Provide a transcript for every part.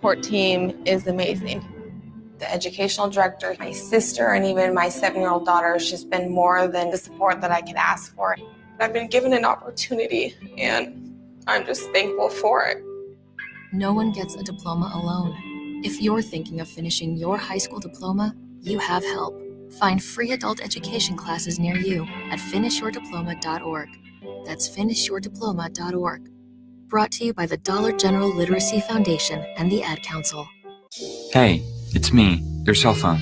support team is amazing. The educational director, my sister, and even my 7-year-old daughter has just been more than the support that I could ask for. I've been given an opportunity, and I'm just thankful for it. No one gets a diploma alone. If you're thinking of finishing your high school diploma, you have help. Find free adult education classes near you at finishyourdiploma.org. That's finishyourdiploma.org. Brought to you by the Dollar General Literacy Foundation and the Ad Council. Hey, it's me, your cell phone.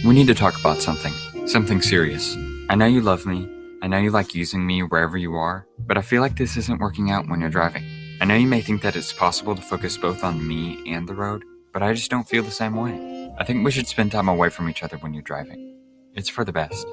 We need to talk about something serious. I know you love me. I know you like using me wherever you are, but I feel like this isn't working out when you're driving. I know you may think that it's possible to focus both on me and the road, but I just don't feel the same way. I think we should spend time away from each other when you're driving. It's for the best.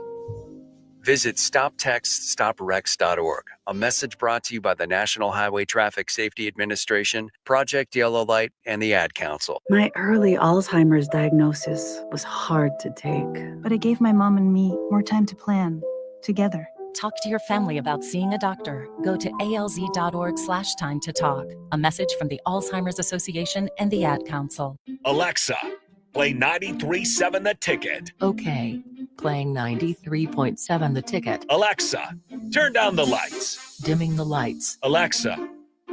Visit StopTextStopWrecks.org. A message brought to you by the National Highway Traffic Safety Administration, Project Yellow Light, and the Ad Council. My early Alzheimer's diagnosis was hard to take. But it gave my mom and me more time to plan together. Talk to your family about seeing a doctor. Go to alz.org/time to talk. A message from the Alzheimer's Association and the Ad Council. Alexa, play 93.7 The Ticket. Okay, playing 93.7 The Ticket. Alexa, turn down the lights. Dimming the lights. Alexa,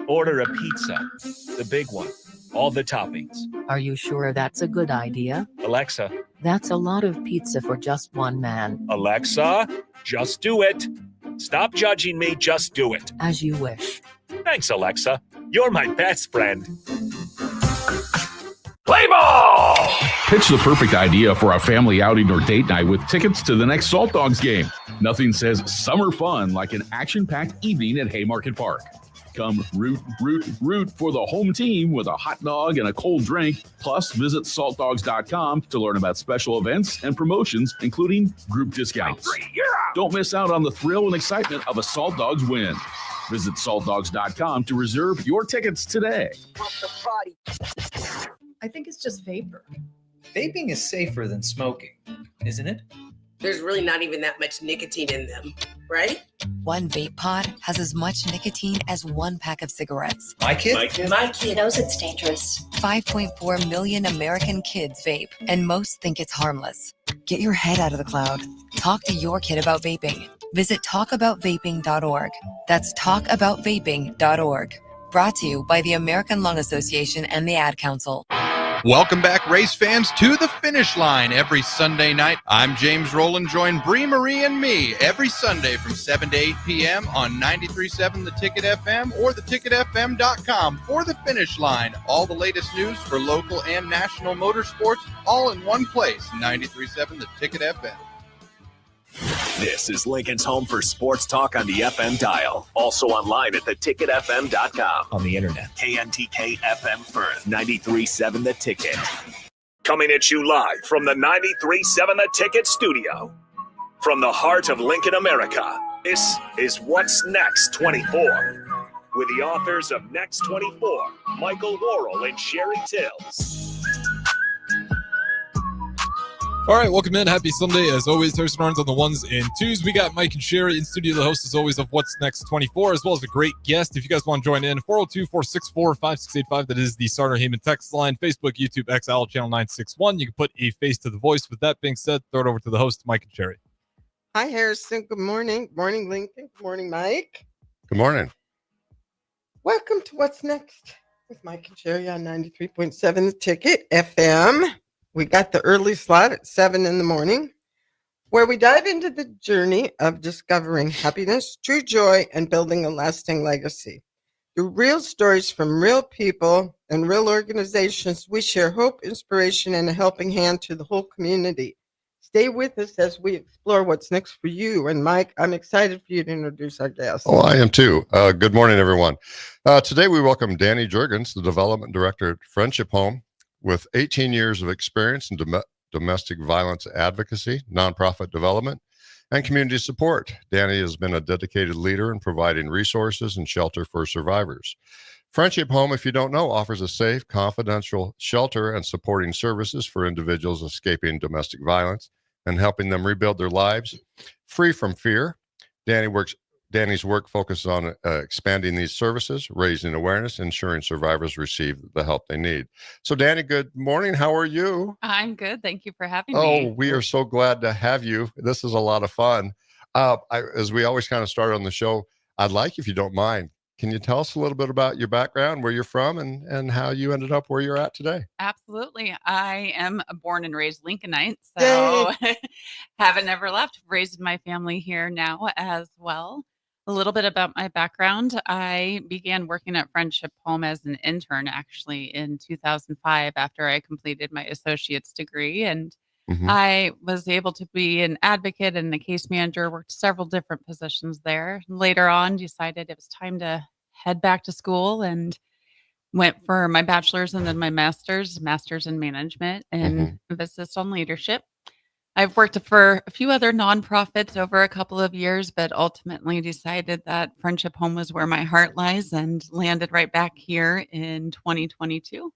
order a pizza. The big one. All the toppings. Are you sure that's a good idea? Alexa. That's a lot of pizza for just one man. Alexa, just do it. Stop judging me, just do it. As you wish. Thanks, Alexa. You're my best friend. Play ball! Pitch the perfect idea for a family outing or date night with tickets to the next Salt Dogs game. Nothing says summer fun like an action-packed evening at Haymarket Park. Come root for the home team with a hot dog and a cold drink. Plus, visit saltdogs.com to learn about special events and promotions, including group discounts. Don't miss out on the thrill and excitement of a Salt Dogs win. Visit saltdogs.com to reserve your tickets today. I think it's just vapor. Vaping is safer than smoking, isn't it? There's really not even that much nicotine in them, right? One vape pod has as much nicotine as one pack of cigarettes. My kid knows it's dangerous. 5.4 million American kids vape, and most think it's harmless. Get your head out of the cloud. Talk to your kid about vaping. Visit talkaboutvaping.org. That's talkaboutvaping.org. Brought to you by the American Lung Association and the Ad Council. Welcome back, race fans, to the finish line every Sunday night. I'm James Rowland. Join Bree Marie and me every Sunday from 7 to 8 p.m. on 93.7 The Ticket FM or theticketfm.com for the finish line. All the latest news for local and national motorsports, all in one place. 93.7 The Ticket FM. This is Lincoln's home for sports talk on the FM dial. Also online at theticketfm.com. On the internet. KNTK FM Firth, 93.7 The Ticket. Coming at you live from the 93.7 The Ticket studio. From the heart of Lincoln, America, this is What's Next 24. With the authors of Next 24, Michael Worrell and Sherry Tills. All right, welcome in. Happy Sunday. As always, Thurston Arns on the ones and twos. We got Mike and Sherry in studio, the host, as always, of What's Next 24, as well as a great guest. If you guys want to join in, 402-464-5685. That is the Sarner Heyman text line. Facebook, YouTube, XL, channel 961. You can put a face to the voice. With that being said, throw it over to the host, Mike and Sherry. Hi, Harrison. Good morning. Good morning, Lincoln. Good morning, Mike. Good morning. Welcome to What's Next with Mike and Sherry on 93.7 The Ticket FM. We got the early slot at 7 in the morning, where we dive into the journey of discovering happiness, true joy, and building a lasting legacy. Through real stories from real people and real organizations, we share hope, inspiration, and a helping hand to the whole community. Stay with us as we explore what's next for you. And Mike, I'm excited for you to introduce our guest. Oh, I am too. Good morning, everyone. Today we welcome Dani Jurgens, the Development Director at Friendship Home. With 18 years of experience in domestic violence advocacy, nonprofit development, and community support, Dani has been a dedicated leader in providing resources and shelter for survivors. Friendship Home, if you don't know, offers a safe, confidential shelter and supporting services for individuals escaping domestic violence and helping them rebuild their lives free from fear. Dani works Dani's work focuses on expanding these services, raising awareness, ensuring survivors receive the help they need. So, Dani, good morning. How are you? I'm good. Thank you for having Oh, me. we are so glad to have you. This is a lot of fun. As we always kind of start on the show, I'd like, if you don't mind, can you tell us a little bit about your background, where you're from, and how you ended up where you're at today? Absolutely. I am a born and raised Lincolnite, Yay! so haven't ever left. Raised my family here now as well. A little bit about my background. I began working at Friendship Home as an intern actually in 2005 after I completed my associate's degree. And Mhm. I was able to be an advocate and a case manager, worked several different positions there. Later on, decided it was time to head back to school and went for my bachelor's and then my master's in management and Mhm. emphasis on leadership. I've worked for a few other nonprofits over a couple of years, but ultimately decided that Friendship Home was where my heart lies and landed right back here in 2022.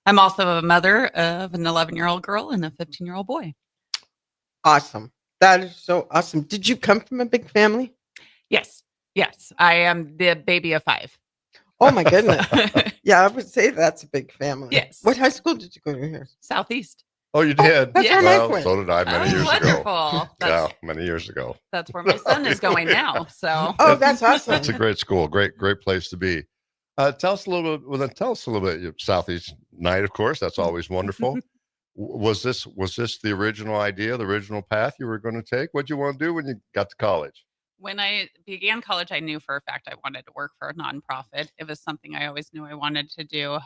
I'm also a mother of an 11-year-old girl and a 15-year-old boy. Awesome. That is so awesome. Did you come from a big family? Yes. Yes. I am the baby of 5. Oh my goodness. Yeah, I would say that's a big family. Yes. What high school did you go to here? Southeast. Oh, you did? That's where Yes. Mike Well, went. so did I many Oh, years ago. wonderful. Yeah, That's many years ago. that's where my son is going now. So Oh, that's awesome. It's a great school, great place to be. Tell us a little bit. Well, then tell us a little bit. Southeast Night, of course, that's always wonderful. Was this the original idea, the original path you were going to take? What'd you want to do when you got to college? When I began college, I knew for a fact I wanted to work for a nonprofit. It was something I always knew I wanted to do.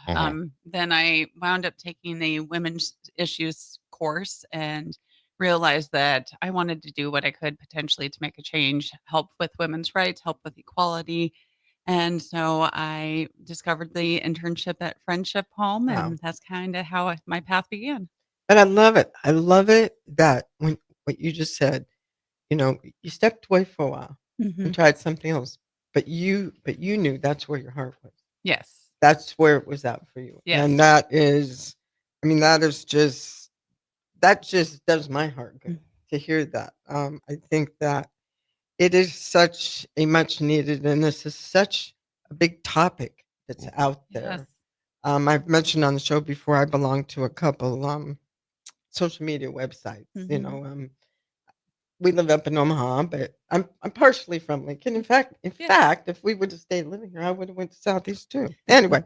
Then I wound up taking a women's issues course and realized that I wanted to do what I could potentially to make a change, help with women's rights, help with equality. And so I discovered the internship at Friendship Home, Wow. and that's kind of how my path began. And I love it. I love it that when what you just said, you stepped away for a while and tried something else, but you knew that's where your heart was. Yes. That's where it was at for you. Yes. And that is, I mean, that just does my heart good to hear that. I think that it is such a much needed, and this is such a big topic that's out there. Yes. I've mentioned on the show before, I belong to a couple social media websites. We live up in Omaha, but I'm partially from Lincoln. In fact, if we would have stayed living here, I would have went to Southeast too. Anyway,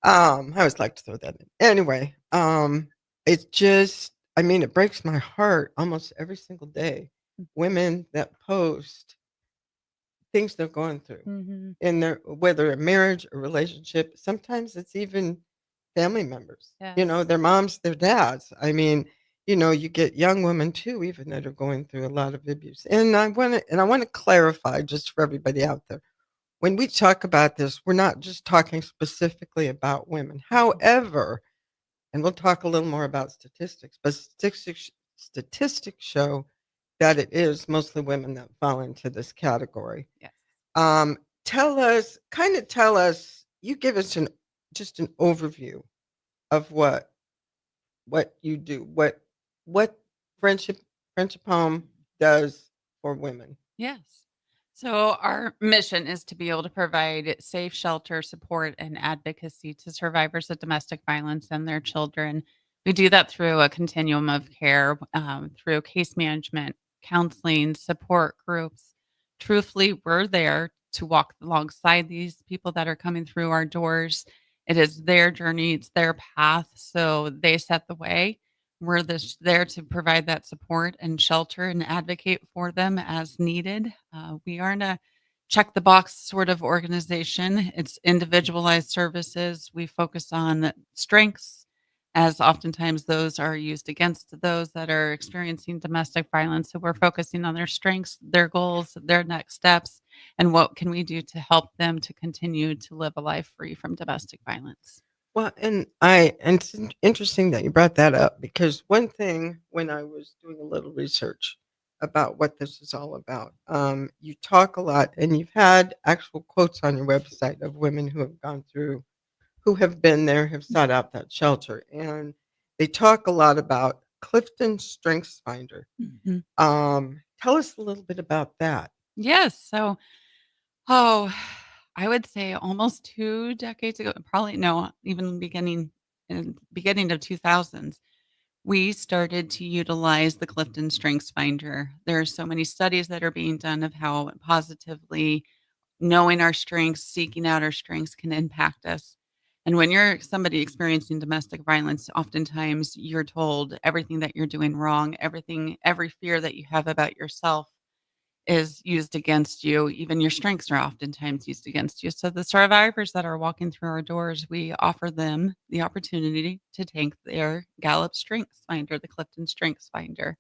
I always like to throw that in. Anyway, it's just, I mean, it breaks my heart almost every single day. Women that post things they're going through in their, whether a marriage or relationship. Sometimes it's even family members. Yes. Their moms, their dads. I mean, you get young women too, even that are going through a lot of abuse. And I want to clarify just for everybody out there. When we talk about this, we're not just talking specifically about women. However, and we'll talk a little more about statistics, but statistics show that it is mostly women that fall into this category. Yes. Tell us, you give us just an overview of what you do, what friendship home does for women. Yes. So our mission is to be able to provide safe shelter, support, and advocacy to survivors of domestic violence and their children. We do that through a continuum of care, through case management, counseling, support groups. Truthfully, we're there to walk alongside these people that are coming through our doors. It is their journey, it's their path. So they set the way. We're there to provide that support and shelter and advocate for them as needed. We aren't a check the box sort of organization. It's individualized services. We focus on strengths, as oftentimes those are used against those that are experiencing domestic violence. So we're focusing on their strengths, their goals, their next steps, and what can we do to help them to continue to live a life free from domestic violence. Well, and it's interesting that you brought that up, because one thing when I was doing a little research about what this is all about, you talk a lot, and you've had actual quotes on your website of women who have gone through, who have been there, have sought out that shelter, and they talk a lot about Clifton Strengths Finder. Tell us a little bit about that. Yes. So Oh, I would say almost 2 decades ago, probably no, even beginning of 2000s, we started to utilize the Clifton Strengths Finder. There are so many studies that are being done of how positively knowing our strengths, seeking out our strengths can impact us. And when you're somebody experiencing domestic violence, oftentimes you're told everything that you're doing wrong, every fear that you have about yourself is used against you. Even your strengths are oftentimes used against you. So the survivors that are walking through our doors, we offer them the opportunity to take their Gallup Strengths Finder, the Clifton Strengths Finder.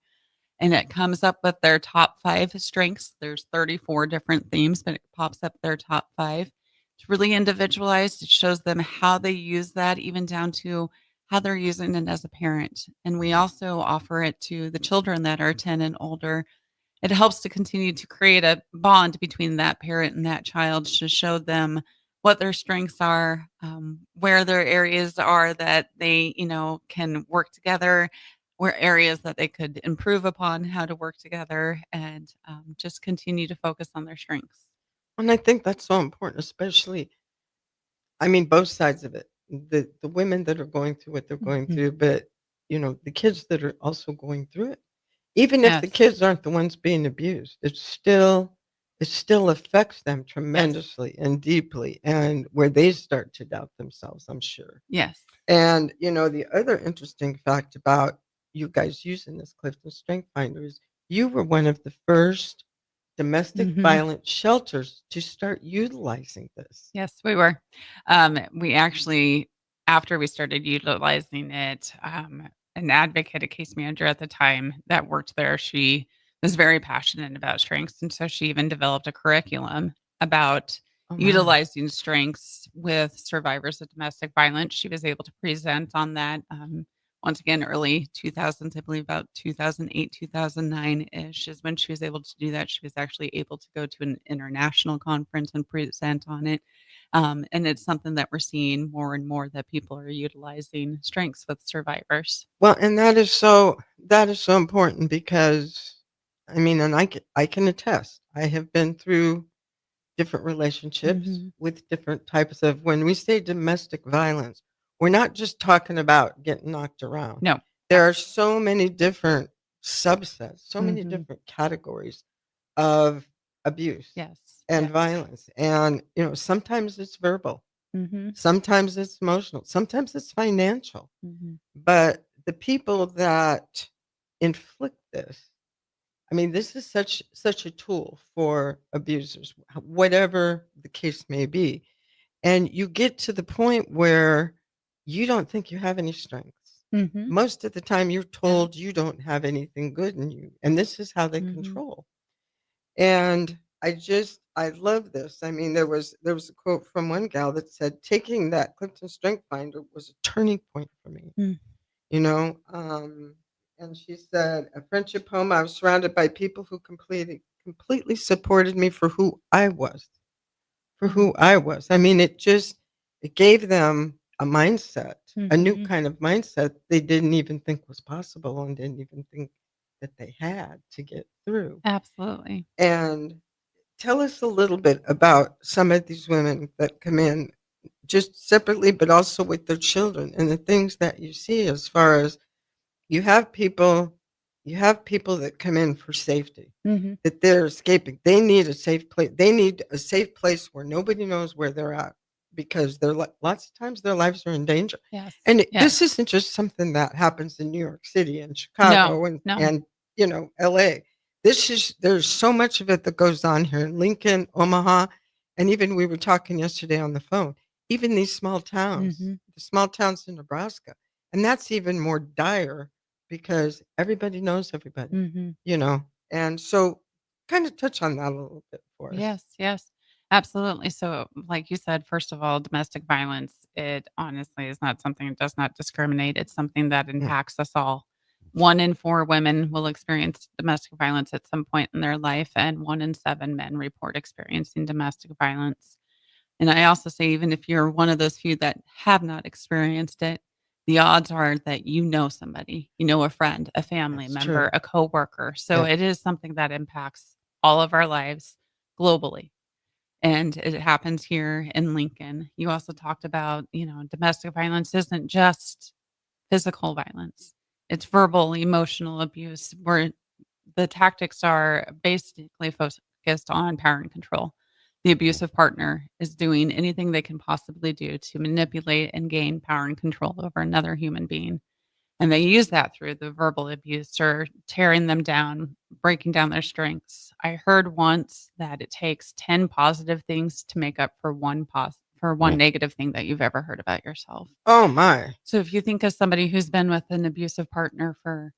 And it comes up with their top 5 strengths. There's 34 different themes, but it pops up their top 5. It's really individualized. It shows them how they use that, even down to how they're using it as a parent. And we also offer it to the children that are 10 and older. It helps to continue to create a bond between that parent and that child to show them what their strengths are, where their areas are that they, can work together, where areas that they could improve upon, how to work together, and just continue to focus on their strengths. And I think that's so important, especially, I mean, both sides of it. The women that are going through what they're going Mhm. through, but the kids that are also going through it. Even if the Yes. kids aren't the ones being abused, it still affects them Yes. tremendously and deeply, and where they start to doubt themselves, I'm sure. Yes. And the other interesting fact about you guys using this Clifton Strength Finder is you were one of the first domestic Mhm. violence shelters to start utilizing this. Yes, we were. We actually, after we started utilizing it, an advocate, a case manager at the time that worked there, she was very passionate about strengths. And so she even developed a curriculum about Oh my. utilizing strengths with survivors of domestic violence. She was able to present on that. Once again, early 2000s, I believe about 2008, 2009-ish is when she was able to do that. She was actually able to go to an international conference and present on it. And it's something that we're seeing more and more that people are utilizing strengths with survivors. Well, and that is so important because I mean, and I can attest. I have been through different relationships Mhm. with different types of when we say domestic violence, we're not just talking about getting knocked around. No. There are so many different subsets, so many Mhm. different categories of abuse Yes. and Yes. violence. And sometimes it's verbal, Mhm. sometimes it's emotional, sometimes it's financial. Mhm. But the people that inflict this, I mean, this is such a tool for abusers, whatever the case may be. And you get to the point where you don't think you have any strengths. Mhm. Most of the time, you're Yeah. told you don't have anything good in you, and this is how they Mhm. control. And I love this. I mean, there was a quote from one gal that said, "Taking that Clifton Strength Finder was a turning point for me." Mm. You know, and she said, "A friendship home. I was surrounded by people who completely supported me for who I was, for who Mhm. I was." I mean, it gave them a mindset, a new Mhm. kind of mindset they didn't even think was possible and didn't even think that they had to get through. Absolutely. And tell us a little bit about some of these women that come in just separately, but also with their children and the things that you see as far as you have people that come in for safety, Mhm. that they're escaping. They need a safe place. They need a safe place where nobody knows where they're at because lots of times their lives are in danger. Yes. And Yes. this isn't just something that happens in New York City and No. Chicago and No. and LA. There's so much of it that goes on here in Lincoln, Omaha, and even we were talking yesterday on the phone. Even these small towns, Mhm. the small towns in Nebraska, and that's even more dire because everybody knows everybody, Mhm. you know? And so kind of touch on that a little bit for us. Yes, yes, absolutely. So, like you said, first of all, domestic violence, it honestly is not something, it does not discriminate. It's something that Mm. impacts us all. 1 in 4 women will experience domestic violence at some point in their life, and 1 in 7 men report experiencing domestic violence. And I also say, even if you're one of those few that have not experienced it, the odds are that you know somebody, you know a friend, a family That's member, true. a coworker. So Yeah. it is something that impacts all of our lives globally. And it happens here in Lincoln. You also talked about, domestic violence isn't just physical violence. It's verbal, emotional abuse, where the tactics are basically focused on power and control. The abusive partner is doing anything they can possibly do to manipulate and gain power and control over another human being. And they use that through the verbal abuse or tearing them down, breaking down their strengths. I heard once that it takes 10 positive things to make up for one negative thing that you've ever heard about yourself. Oh my. So if you think of somebody who's been with an abusive partner for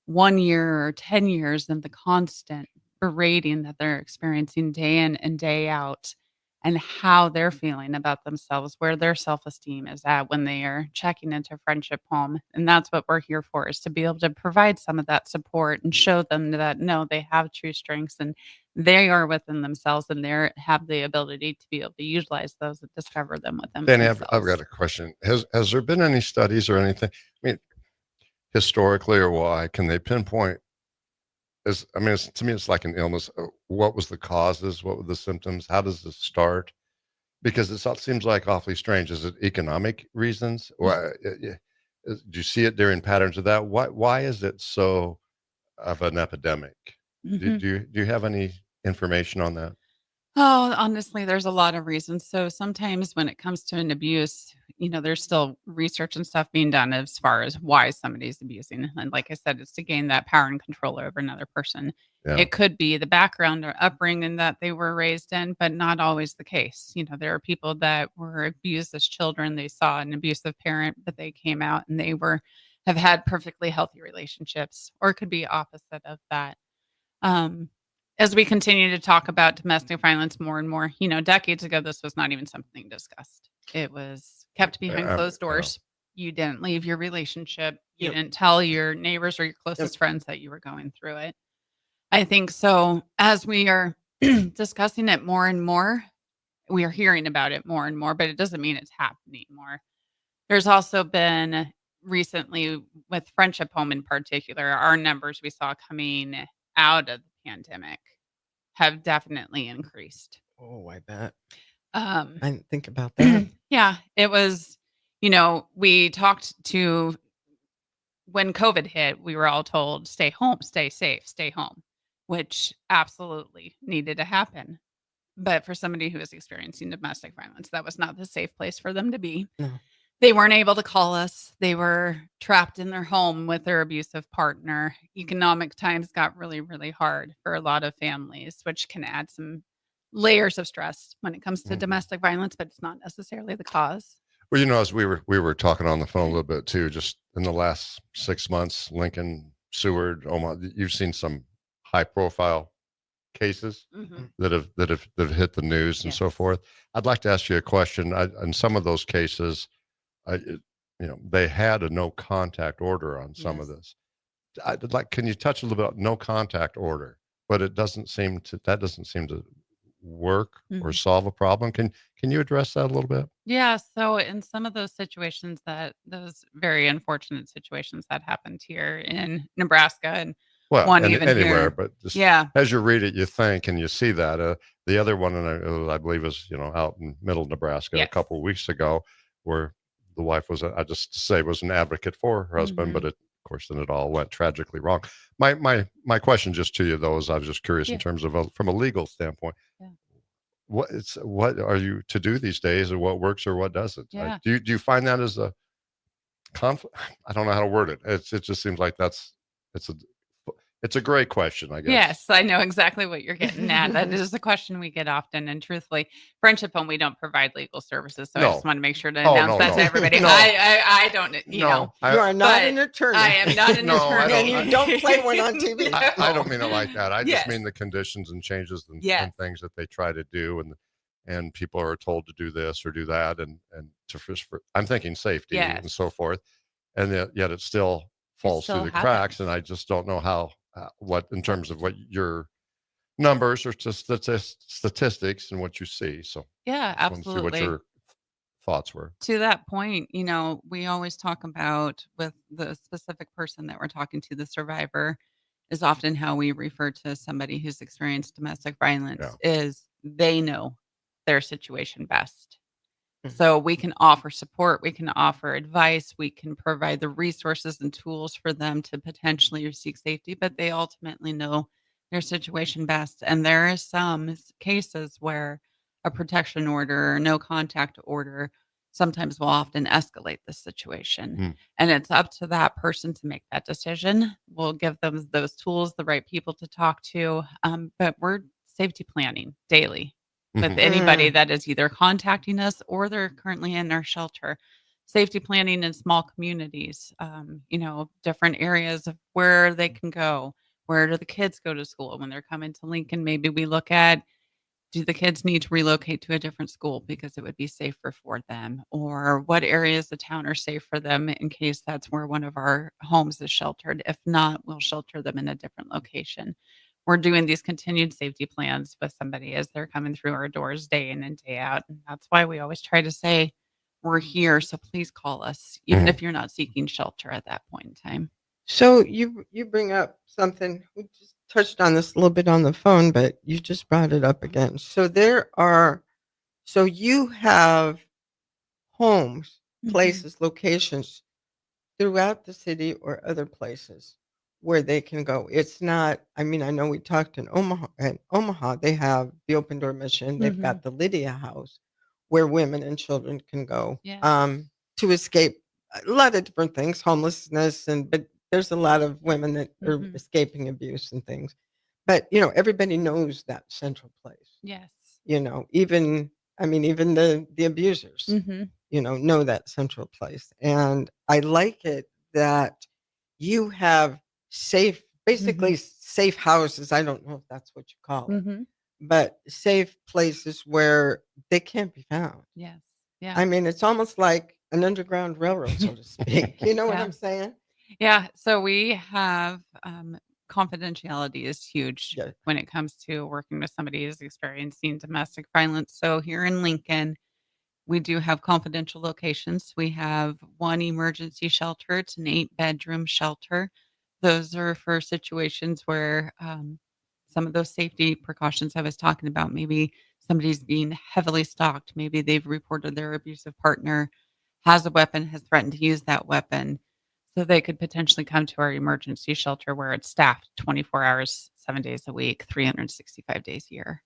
1 year or 10 years and the constant berating that they're experiencing day in and day out, and how they're feeling about themselves, where their self-esteem is at when they are checking into Friendship Home. And that's what we're here for, is to be able to provide some of that support and show them that, no, they have true strengths and they are within themselves and they have the ability to be able to utilize those and discover them within Danny, themselves. I've got a question. Has there been any studies or anything? I mean, historically, or why can they pinpoint? To me, it's like an illness. What was the causes? What were the symptoms? How does this start? Because it seems like awfully strange. Is it economic reasons? Why, do you see it during patterns of that? Why is it so of an epidemic? Mm-hmm. Do you have any information on that? Oh, honestly, there's a lot of reasons. So sometimes when it comes to an abuse, there's still research and stuff being done as far as why somebody's abusing. And like I said, it's to gain that power and control over another person. Yeah. It could be the background or upbringing that they were raised in, but not always the case. There are people that were abused as children. They saw an abusive parent, but they came out and they have had perfectly healthy relationships, or it could be opposite of that. As we continue to talk about domestic violence more and more, decades ago, this was not even something discussed. It was kept behind closed doors. You didn't leave your relationship. You didn't tell your neighbors or your closest friends that you were going through it. I think so. As we are discussing it more and more, we are hearing about it more and more, but it doesn't mean it's happening more. There's also been recently with Friendship Home in particular, our numbers we saw coming out of the pandemic have definitely increased. Oh, I bet. I didn't think about that. Yeah, it was, we talked to when COVID hit, we were all told, stay home, stay safe, stay home, which absolutely needed to happen. But for somebody who is experiencing domestic violence, that was not the safe place for them to be. No. They weren't able to call us. They were trapped in their home with their abusive partner. Economic times got really, really hard for a lot of families, which can add some layers of stress when it comes to domestic violence, but it's not necessarily the cause. Well, as we were talking on the phone a little bit too, just in the last 6 months, Lincoln, Seward, Omaha, you've seen some high profile cases that have hit the news and so forth. I'd like to ask you a question. In some of those cases, they had a no contact order on some of this. Can you touch a little bit on no contact order? But that doesn't seem to work or solve a problem. Can you address that a little bit? Yeah. So in some of those situations, those very unfortunate situations that happened here in Nebraska and even anywhere, here. but just Yeah. as you read it, you think and you see that. The other one, I believe, is out in middle Nebraska a couple of weeks ago, where the wife was an advocate for her husband, but of course, then it all went tragically wrong. My question just to you, though, is I was just curious in terms of from a legal standpoint. Yeah. What are you to do these days, and what works or what doesn't? Yeah. Do you find that as a conflict? I don't know how to word it. It just seems like it's a great question, I guess. Yes, I know exactly what you're getting at. That is a question we get often. And truthfully, Friendship Home, we don't provide legal services. So I just want to make sure to announce that to everybody. No. I don't, you are not an attorney. I am not an attorney. And you don't play one on TV. I don't mean it like that. I just mean the conditions and changes and things that they try to do. And people are told to do this or do that. And I'm thinking safety and so forth. And yet it still falls through the cracks. And I just don't know how. What in terms of what your numbers or just statistics and what you see. So yeah, absolutely. See what your thoughts were. To that point, we always talk about with the specific person that we're talking to, the survivor, is often how we refer to somebody who's experienced domestic violence is they know their situation best. So we can offer support, we can offer advice, we can provide the resources and tools for them to potentially seek safety, but they ultimately know their situation best. And there is some cases where a protection order or no contact order sometimes will often escalate the situation. And it's up to that person to make that decision. We'll give them those tools, the right people to talk to. But we're safety planning daily with anybody that is either contacting us or they're currently in our shelter. Safety planning in small communities, different areas of where they can go. Where do the kids go to school when they're coming to Lincoln? Maybe we look at, do the kids need to relocate to a different school because it would be safer for them? Or what areas of town are safe for them in case that's where one of our homes is sheltered? If not, we'll shelter them in a different location. We're doing these continued safety plans with somebody as they're coming through our doors day in and day out. And that's why we always try to say, we're here, so please call us, even if you're not seeking shelter at that point in time. So you bring up something, we just touched on this a little bit on the phone, but you just brought it up again. So you have homes, places, locations throughout the city or other places where they can go. It's not, I mean, I know we talked in Omaha, they have the Open Door Mission. They've got the Lydia House where women and children can go to escape a lot of different things, homelessness, but there's a lot of women that are escaping abuse and things. But, everybody knows that central place. Yes. Even the abusers, know that central place. And I like it that you have basically safe houses. I don't know if that's what you call it, but safe places where they can't be found. Yes. Yeah. I mean, it's almost like an underground railroad, so to speak. You know what I'm saying? Yeah. So we have confidentiality is huge when it comes to working with somebody who's experiencing domestic violence. So here in Lincoln, we do have confidential locations. We have one emergency shelter. It's an 8-bedroom shelter. Those are for situations where some of those safety precautions I was talking about, maybe somebody's being heavily stalked. Maybe they've reported their abusive partner has a weapon, has threatened to use that weapon. So they could potentially come to our emergency shelter where it's staffed 24 hours, 7 days a week, 365 days a year.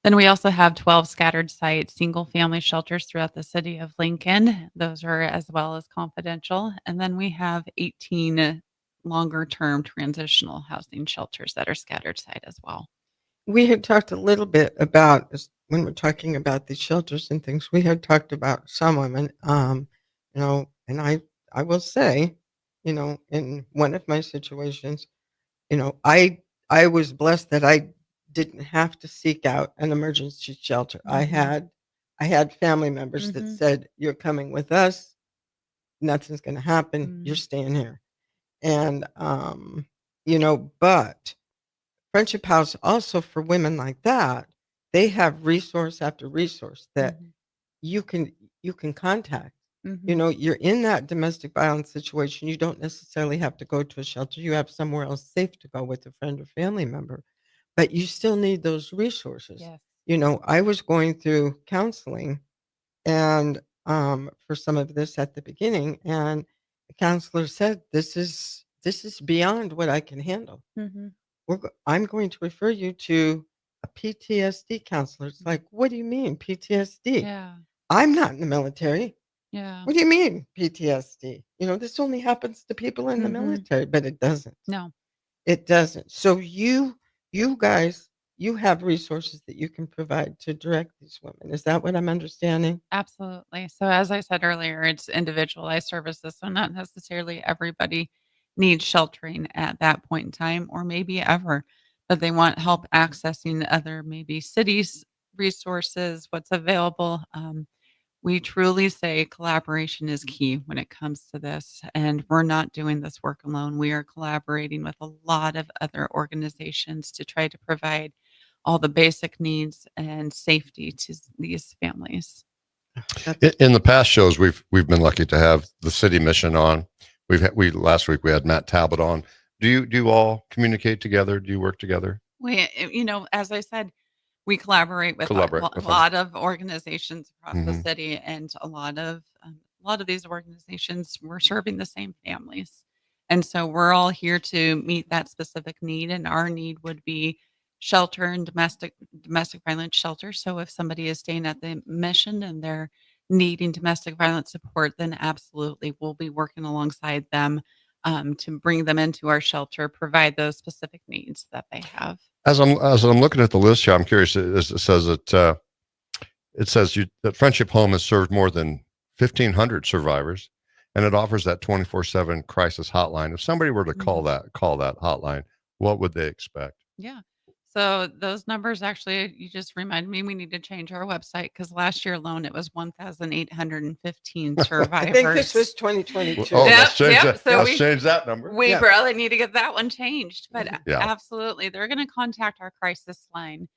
Then we also have 12 scattered site single family shelters throughout the city of Lincoln. Those are as well as confidential. And then we have 18 longer term transitional housing shelters that are scattered site as well. We had talked a little bit about when we're talking about the shelters and things, we had talked about some women, and I will say, in one of my situations, I was blessed that I didn't have to seek out an emergency shelter. I had family members that said, "You're coming with us. Nothing's going to happen. You're staying here." And but Friendship House also for women like that, they have resource after resource that you can contact. You're in that domestic violence situation. You don't necessarily have to go to a shelter. You have somewhere else safe to go with a friend or family member, but you still need those resources. Yes. I was going through counseling and for some of this at the beginning, and the counselor said, this is beyond what I can handle. I'm going to refer you to a PTSD counselor. It's like, what do you mean PTSD? Yeah. I'm not in the military. Yeah. What do you mean PTSD? This only happens to people in the military, but it doesn't. No. It doesn't. So you guys, you have resources that you can provide to direct these women. Is that what I'm understanding? Absolutely. So as I said earlier, it's individualized services. So not necessarily everybody needs sheltering at that point in time or maybe ever, but they want help accessing other maybe cities, resources, what's available. We truly say collaboration is key when it comes to this. And we're not doing this work alone. We are collaborating with a lot of other organizations to try to provide all the basic needs and safety to these families. In the past shows, we've been lucky to have the city mission on. Last week we had Matt Talbot on. Do you all communicate together? Do you work together? We, as I said, We collaborate with Collaborate a with them. lot of organizations across the Mhm. city, and a lot of these organizations were serving the same families. And so we're all here to meet that specific need, and our need would be shelter and domestic violence shelter. So if somebody is staying at the mission and they're needing domestic violence support, then absolutely we'll be working alongside them to bring them into our shelter, provide those specific needs that they have. As I'm looking at the list here, I'm curious. It says that that Friendship Home has served more than 1,500 survivors, and it offers that 24/7 crisis hotline. If somebody were to call that hotline, what would they expect? Yeah. So those numbers, actually, you just reminded me we need to change our website, because last year alone it was 1,815 survivors. I think this was 2022. Oh, let's change Yep. that. So Let's change that number. We Yeah. really need to get that one changed. But Yeah. absolutely, they're going to contact our crisis line,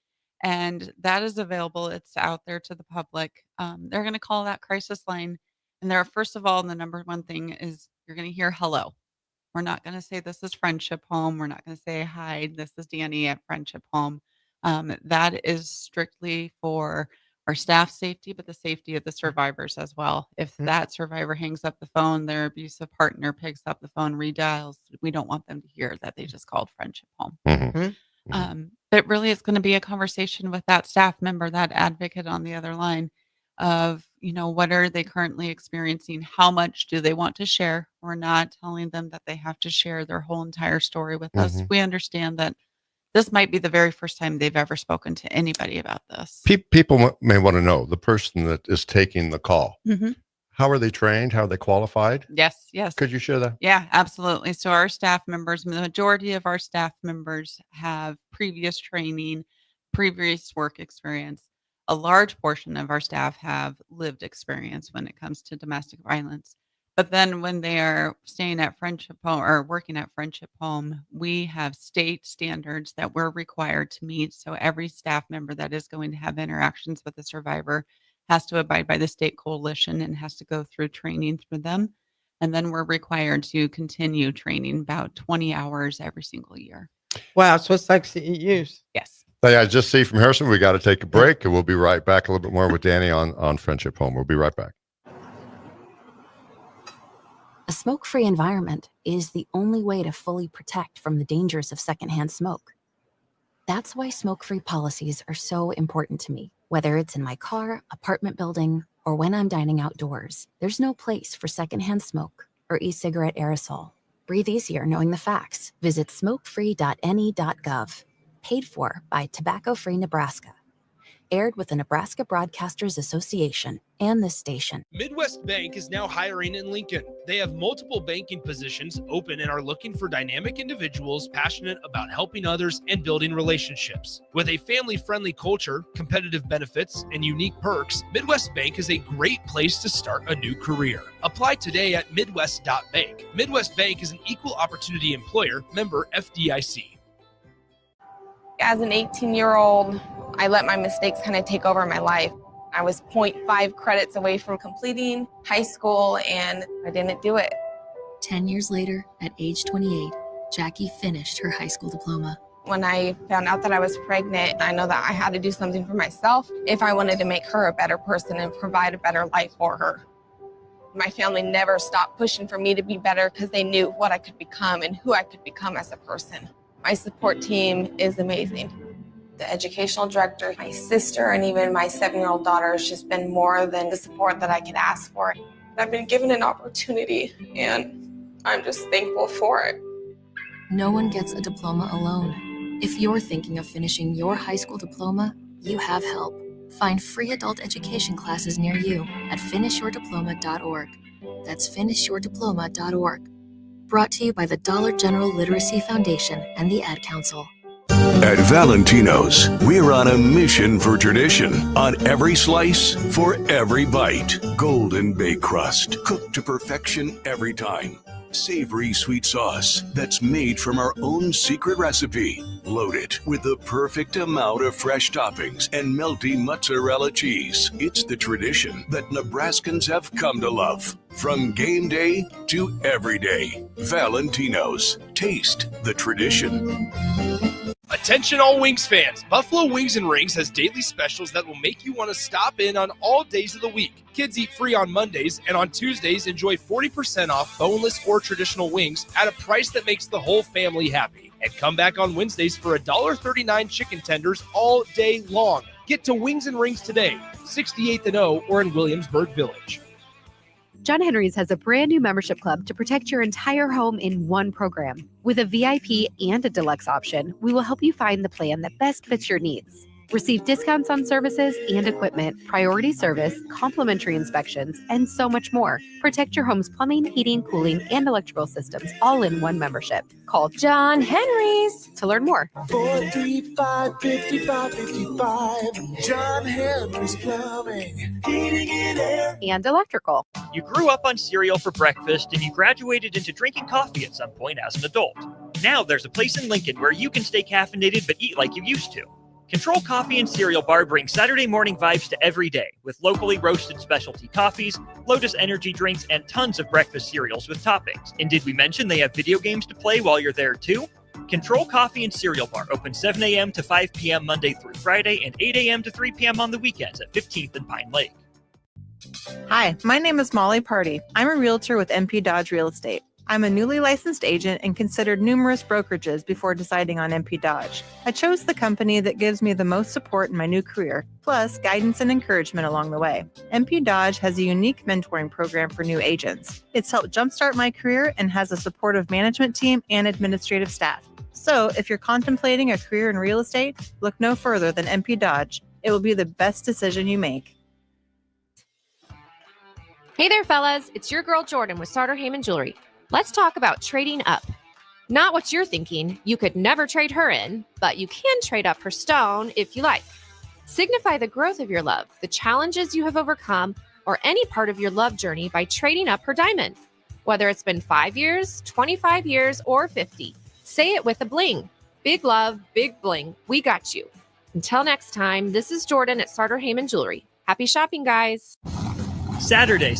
and that is available. It's out there to the public. They're going to call that crisis line, and first of all, the number one thing is you're going to hear hello. We're not going to say this is Friendship Home. We're not going to say, hi, this is Dani at Friendship Home. That is strictly for our staff safety, but the safety of the survivors as well. If that survivor hangs up the phone, their abusive partner picks up the phone, redials, we don't want them to hear that they just called Friendship Home. But really, it's going to be a conversation with that staff member, that advocate on the other line, of, what are they currently experiencing? How much do they want to share? We're not telling them that they have to share their whole entire story with us. We understand that this might be the very first time they've ever spoken to anybody about this. People may want to know the person that is taking the call. How are they trained? How are they qualified? Yes. Could you share that? Yeah, absolutely. So our staff members, the majority of our staff members have previous training, previous work experience. A large portion of our staff have lived experience when it comes to domestic violence. But then when they are staying at Friendship Home or working at Friendship Home, we have state standards that we're required to meet. So every staff member that is going to have interactions with a survivor has to abide by the state coalition and has to go through training through them. And then we're required to continue training about 20 hours every single year. Wow. So it's like CEUs. Yes. Hey, I just see from Harrison, we got to take a break, and we'll be right back a little bit more with Dani on Friendship Home. We'll be right back. A smoke-free environment is the only way to fully protect from the dangers of secondhand smoke. That's why smoke-free policies are so important to me. Whether it's in my car, apartment building, or when I'm dining outdoors, there's no place for secondhand smoke or e-cigarette aerosol. Breathe easier knowing the facts. Visit smokefree.ne.gov. Paid for by Tobacco Free Nebraska. Aired with the Nebraska Broadcasters Association and this station. Midwest Bank is now hiring in Lincoln. They have multiple banking positions open and are looking for dynamic individuals passionate about helping others and building relationships. With a family-friendly culture, competitive benefits, and unique perks, Midwest Bank is a great place to start a new career. Apply today at midwest.bank. Midwest Bank is an equal opportunity employer, member FDIC. As an 18-year-old, I let my mistakes kind of take over my life. I was 0.5 credits away from completing high school, and I didn't do it. 10 years later, at age 28, Jackie finished her high school diploma. When I found out that I was pregnant, I know that I had to do something for myself if I wanted to make her a better person and provide a better life for her. My family never stopped pushing for me to be better because they knew what I could become and who I could become as a person. My support team is amazing. The educational director, my sister, and even my 7-year-old daughter has just been more than the support that I could ask for. I've been given an opportunity, and I'm just thankful for it. No one gets a diploma alone. If you're thinking of finishing your high school diploma, you have help. Find free adult education classes near you at finishyourdiploma.org. That's finishyourdiploma.org. Brought to you by the Dollar General Literacy Foundation and the Ad Council. At Valentino's, we're on a mission for tradition. On every slice, for every bite. Golden baked crust, cooked to perfection every time. Savory sweet sauce that's made from our own secret recipe. Loaded with the perfect amount of fresh toppings and melty mozzarella cheese. It's the tradition that Nebraskans have come to love. From game day to every day. Valentino's. Taste the tradition. A Attention all Wings fans. Buffalo Wings and Rings has daily specials that will make you want to stop in on all days of the week. Kids eat free on Mondays, and on Tuesdays, enjoy 40% off boneless or traditional wings at a price that makes the whole family happy. And come back on Wednesdays for $1.39 chicken tenders all day long. Get to Wings and Rings today, 68th and O, or in Williamsburg Village. John Henry's has a brand new membership club to protect your entire home in one program. With a VIP and a deluxe option, we will help you find the plan that best fits your needs. Receive discounts on services and equipment, priority service, complimentary inspections, and so much more. Protect your home's plumbing, heating, cooling, and electrical systems all in one membership. Call John Henry's to learn more. 435-5555. John Henry's Plumbing, Heating and Air. And electrical. You grew up on cereal for breakfast and you graduated into drinking coffee at some point as an adult. Now there's a place in Lincoln where you can stay caffeinated but eat like you used to. Control Coffee and Cereal Bar brings Saturday morning vibes to every day with locally roasted specialty coffees, Lotus energy drinks, and tons of breakfast cereals with toppings. And did we mention they have video games to play while you're there too? Control Coffee and Cereal Bar open 7 a.m. to 5 p.m. Monday through Friday and 8 a.m. to 3 p.m. on the weekends at 15th and Pine Lake. Hi, my name is Molly Party. I'm a realtor with MP Dodge Real Estate. I'm a newly licensed agent and considered numerous brokerages before deciding on MP Dodge. I chose the company that gives me the most support in my new career, plus guidance and encouragement along the way. MP Dodge has a unique mentoring program for new agents. It's helped jumpstart my career and has a supportive management team and administrative staff. So if you're contemplating a career in real estate, look no further than MP Dodge. It will be the best decision you make. Hey there, fellas. It's your girl Jordan with Sartor Heyman Jewelry. Let's talk about trading up. Not what you're thinking. You could never trade her in, but you can trade up her stone if you like. Signify the growth of your love, the challenges you have overcome, or any part of your love journey by trading up her diamond. Whether it's been 5 years, 25 years, or 50. Say it with a bling. Big love, big bling. We got you. Until next time, this is Jordan at Sartor Heyman Jewelry. Happy shopping, guys. Saturday.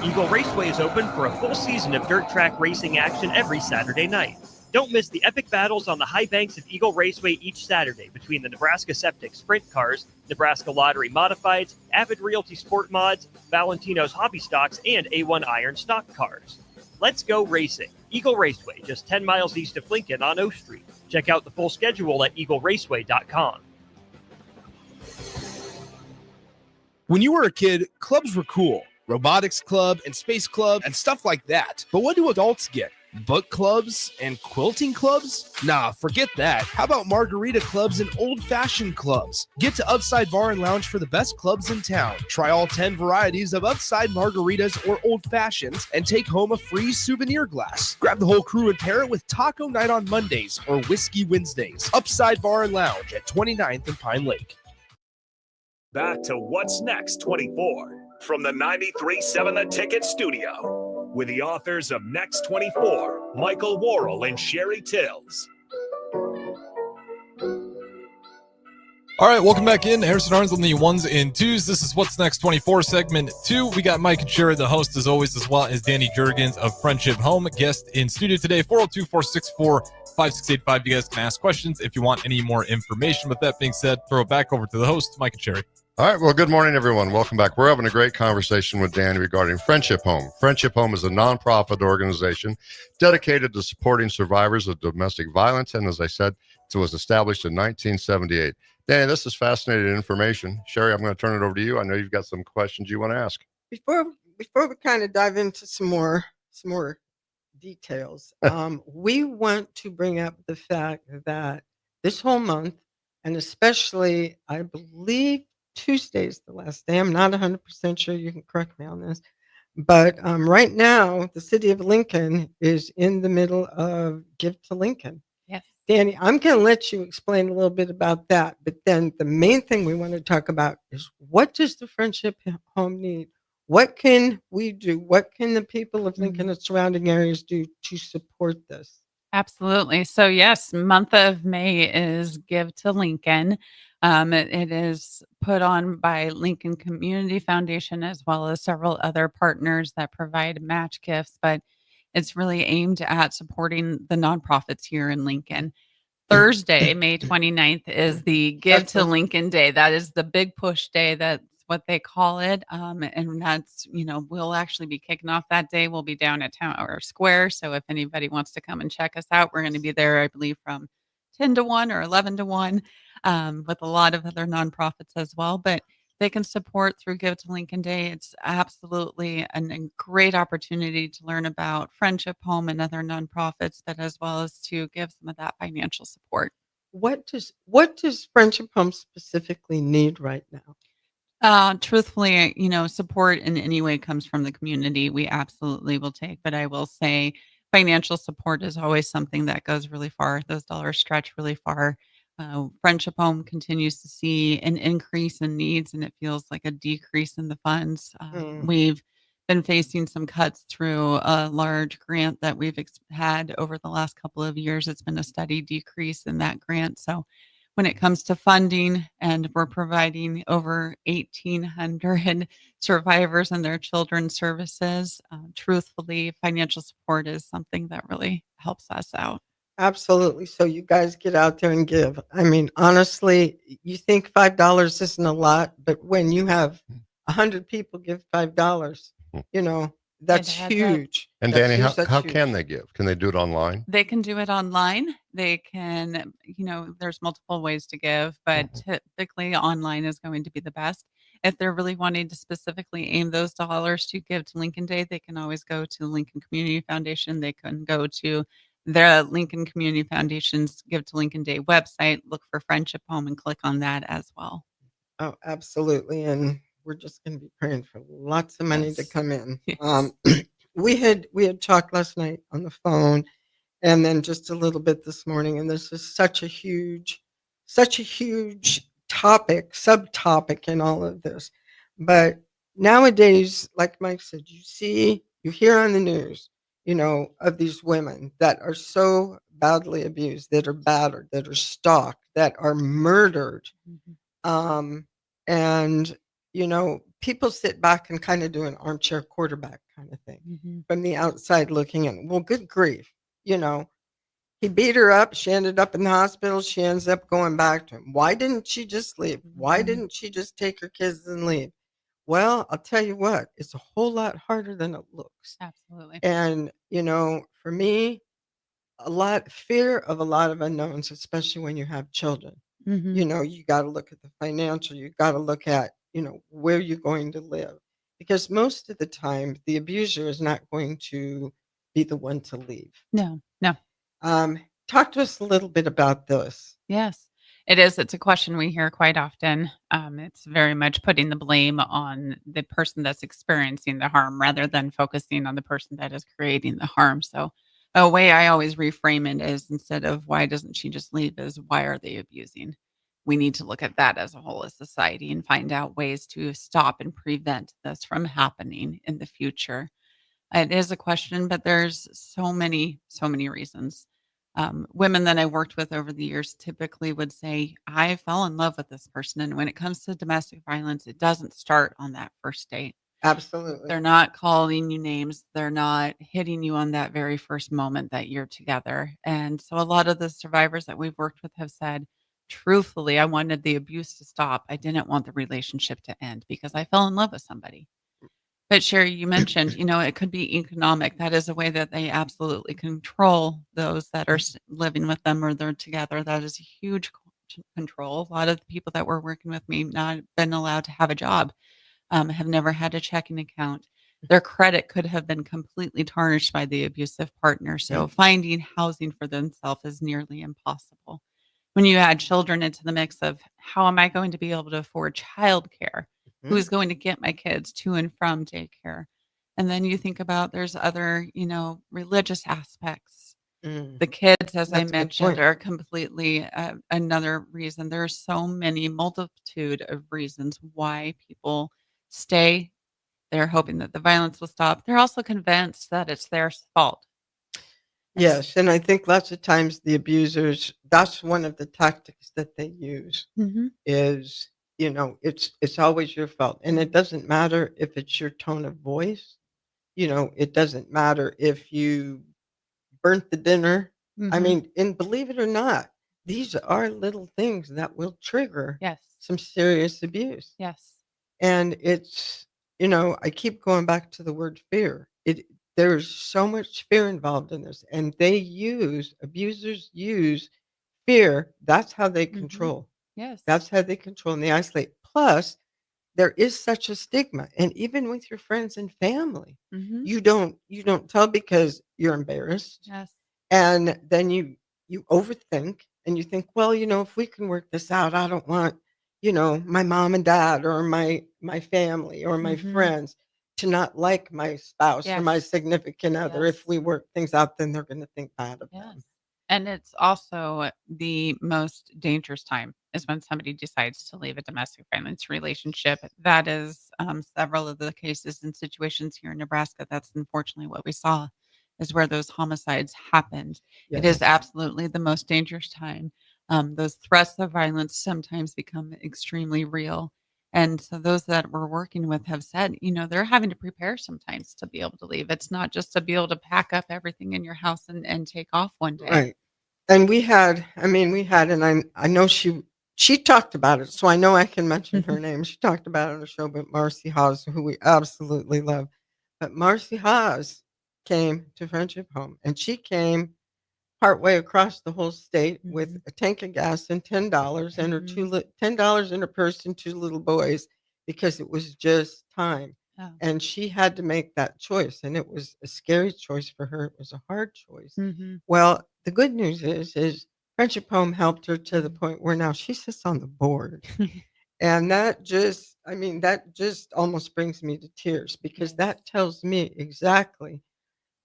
Eagle Raceway is open for a full season of dirt track racing action every Saturday night. Don't miss the epic battles on the high banks of Eagle Raceway each Saturday between the Nebraska Septic Sprint Cars, Nebraska Lottery Modifieds, Avid Realty Sport Mods, Valentino's Hobby Stocks, and A1 Iron Stock Cars. Let's go racing. Eagle Raceway, just 10 miles east of Lincoln on O Street. Check out the full schedule at eagleraceway.com. When you were a kid, clubs were cool. Robotics club and space club and stuff like that. But what do adults get? Book clubs and quilting clubs? Nah, forget that. How about margarita clubs and old-fashioned clubs? Get to Upside Bar and Lounge for the best clubs in town. Try all 10 varieties of Upside margaritas or old fashions and take home a free souvenir glass. Grab the whole crew and pair it with Taco Night on Mondays or Whiskey Wednesdays. Upside Bar and Lounge at 29th and Pine Lake. Back to What's Next 24 from the 93.7 The Ticket studio with the authors of Next 24, Michael Worrell and Sherry Tills. All right, welcome back in. Harrison Arns on the ones and twos. This is What's Next 24, segment 2. We got Mike and Sherry, the host, as always, as well as Dani Jurgens of Friendship Home, guest in studio today, 402-464-5685. You guys can ask questions if you want any more information. With that being said, throw it back over to the host, Mike and Sherry. All right. Well, good morning, everyone. Welcome back. We're having a great conversation with Dani regarding Friendship Home. Friendship Home is a nonprofit organization dedicated to supporting survivors of domestic violence. And as I said, it was established in 1978. Dani, this is fascinating information. Sherry, I'm going to turn it over to you. I know you've got some questions you want to ask. Before we kind of dive into some more details, we want to bring up the fact that this whole month, and especially, I believe, Tuesday's the last day. I'm not 100% sure. You can correct me on this. But right now, the city of Lincoln is in the middle of Give to Lincoln. Yes. Dani, I'm going to let you explain a little bit about that. But then the main thing we want to talk about is, what does the Friendship Home need? What can we do? What can the people of Lincoln and surrounding areas do to support this? Absolutely. So yes, month of May is Give to Lincoln. It is put on by Lincoln Community Foundation as well as several other partners that provide match gifts, but it's really aimed at supporting the nonprofits here in Lincoln. Thursday, May 29th, is the Give That's to awesome. Lincoln Day. That is the big push day. That's what they call it. And that's, we'll actually be kicking off that day. We'll be down at Town Square. So if anybody wants to come and check us out, we're going to be there, I believe, from 10 to 1 or 11 to 1, with a lot of other nonprofits as well. But they can support through Give to Lincoln Day. It's absolutely a great opportunity to learn about Friendship Home and other nonprofits, but as well as to give some of that financial support. What does Friendship Home specifically need right now? Truthfully, support in any way comes from the community. We absolutely will take, but I will say financial support is always something that goes really far. Those dollars stretch really far. Friendship Home continues to see an increase in needs, and it feels like a decrease in the funds. We've been facing some cuts through a large grant that we've had over the last couple of years. It's been a steady decrease in that grant. So when it comes to funding, and we're providing over 1,800 survivors and their children's services, truthfully, financial support is something that really helps us out. Absolutely. So you guys get out there and give. I mean, honestly, you think $5 isn't a lot, but when you have 100 people give $5, that's adds up. huge. And That's Dani, huge. That's how huge. can they give? Can they do it online? They can do it online. They can, there's multiple ways to give, but typically online is going to be the best. If they're really wanting to specifically aim those dollars to give to Lincoln Day, they can always go to Lincoln Community Foundation. They can go to the Lincoln Community Foundation's Give to Lincoln Day website, look for Friendship Home, and click on that as well. Oh, absolutely. And we're just going to be praying for lots of money to Yes. come in. Yes. We had talked last night on the phone, and then just a little bit this morning. And this is such a huge topic, subtopic in all of this. But nowadays, like Mike said, you hear on the news, of these women that are so badly abused, that are battered, that are stalked, that are murdered. And, people sit back and kind of do an armchair quarterback kind of thing from the outside looking in. Well, good grief. He beat her up. She ended up in the hospital. She ends up going back to him. Why didn't she just leave? Why didn't she just take her kids and leave? Well, I'll tell you what, it's a whole lot harder than it looks. Absolutely. And, for me, fear of a lot of unknowns, especially when you have children. You got to look at the financial, you got to look at, where you're going to live. Because most of the time, the abuser is not going to be the one to leave. No. Talk to us a little bit about this. Yes, it is. It's a question we hear quite often. It's very much putting the blame on the person that's experiencing the harm rather than focusing on the person that is creating the harm. So a way I always reframe it is, instead of why doesn't she just leave, is why are they abusing? We need to look at that as a whole as society and find out ways to stop and prevent this from happening in the future. It is a question, but there's so many reasons. Women that I worked with over the years typically would say, I fell in love with this person. And when it comes to domestic violence, it doesn't start on that first date. Absolutely. They're not calling you names. They're not hitting you on that very first moment that you're together. And so a lot of the survivors that we've worked with have said, truthfully, I wanted the abuse to stop. I didn't want the relationship to end because I fell in love with somebody. But Sherry, you mentioned, it could be economic. That is a way that they absolutely control those that are living with them or they're together. That is a huge control. A lot of the people that were working with me not been allowed to have a job, have never had a checking account. Their credit could have been completely tarnished by the abusive partner. So finding housing for themselves is nearly impossible. When you add children into the mix of how am I going to be able to afford childcare? Who's going to get my kids to and from daycare? And then you think about there's other, religious aspects. The kids, as I That's a good mentioned, point. are completely another reason. There's so many multitude of reasons why people stay. They're hoping that the violence will stop. They're also convinced that it's their fault. Yes, and I think lots of times the abusers, that's one of the tactics that they use is, it's always your fault. And it doesn't matter if it's your tone of voice, it doesn't matter if you burnt the dinner. I mean, and believe it or not, these are little things that will trigger Yes. some serious abuse. Yes. And it's, I keep going back to the word fear. There's so much fear involved in this, and abusers use fear. That's how they control. Yes. That's how they control and they isolate. Plus, there is such a stigma, and even with your friends and family, Mhm. you don't tell because you're embarrassed, Yes. and then you overthink and you think, well, if we can work this out, I don't want, my mom and dad or my family or my Mhm. friends to not like my spouse or my Yes. significant other. Yes. If we work things out, then they're going to think bad of Yes. them. And it's also the most dangerous time is when somebody decides to leave a domestic violence relationship. That is several of the cases and situations here in Nebraska. That's unfortunately what we saw is where those homicides happened. It is Yes. absolutely the most dangerous time. Those threats of violence sometimes become extremely real. And so those that we're working with have said, they're having to prepare sometimes to be able to leave. It's not just to be able to pack up everything in your house and take off one day. Right. And and I know she talked about it, so I know I can mention her name. She talked about it on the show, but Marcy Haas, who we absolutely love. But Marcy Haas came to Friendship Home, and she came partway across the whole state with a tank of gas and $10 and her $10 in her purse and two little boys because it was just time. Oh. And she had to make that choice, and it was a scary choice for her. It was a hard choice. Mhm. Well, the good news is Friendship Home helped her to the point where now she sits on the board. And that just almost brings me to tears because that tells me exactly